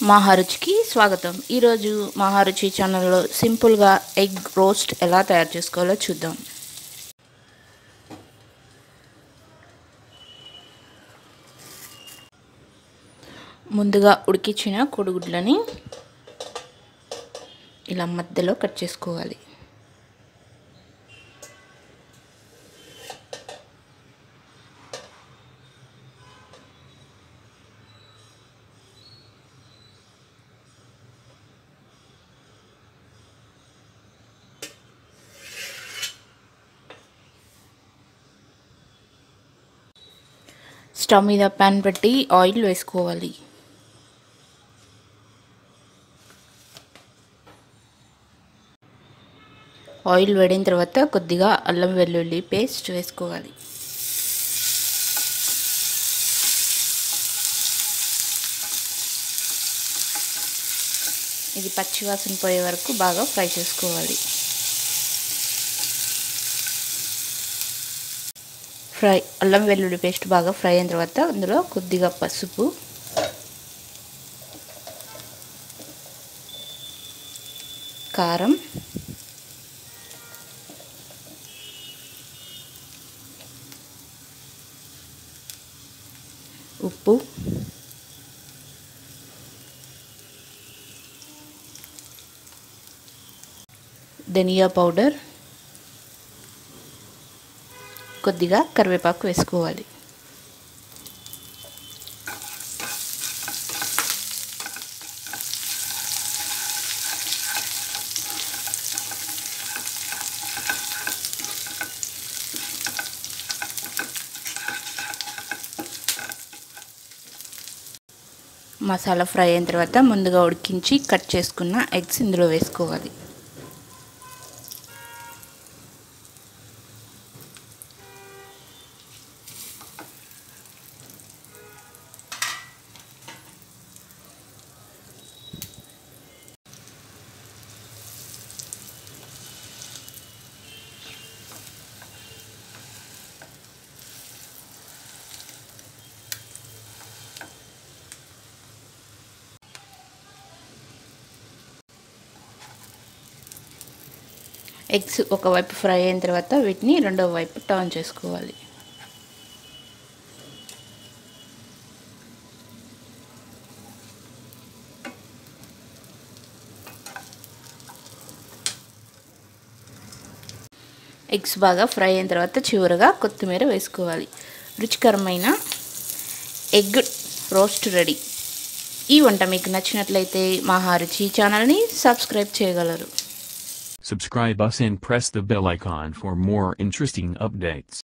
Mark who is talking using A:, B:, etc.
A: మహారుచికి స్వాగతం. ఈరోజు మహారుచి ఛానల్లో సింపుల్గా ఎగ్ రోస్ట్ ఎలా తయారు చేసుకోవాలో చూద్దాం. ముందుగా ఉడికించిన కోడిగుడ్లని ఇలా మధ్యలో కట్ చేసుకోవాలి. స్టవ్ మీద ప్యాన్ పెట్టి ఆయిల్ వేసుకోవాలి. ఆయిల్ వేడిన తర్వాత కొద్దిగా అల్లం వెల్లుల్లి పేస్ట్ వేసుకోవాలి. ఇది పచ్చివాసన పోయే వరకు బాగా ఫ్రై చేసుకోవాలి. అల్లం వెల్లుల్లి పేస్ట్ బాగా ఫ్రై అయిన తర్వాత అందులో కొద్దిగా పసుపు, కారం, ఉప్పు, ధనియా పౌడర్, కొద్దిగా కరివేపాకు వేసుకోవాలి. మసాలా ఫ్రై అయిన తర్వాత ముందుగా ఉడికించి కట్ చేసుకున్న ఎగ్స్ ఇందులో వేసుకోవాలి. ఎగ్స్ ఒకవైపు ఫ్రై అయిన తర్వాత వీటిని రెండో వైపు టర్న్ చేసుకోవాలి. ఎగ్స్ బాగా ఫ్రై అయిన తర్వాత చివరగా కొత్తిమీర వేసుకోవాలి. రుచికరమైన ఎగ్ రోస్ట్ రెడీ. ఈ వంట మీకు నచ్చినట్లయితే మహారుచి ఛానల్ని సబ్స్క్రైబ్ చేయగలరు.
B: Subscribe us and press the bell icon for more interesting updates.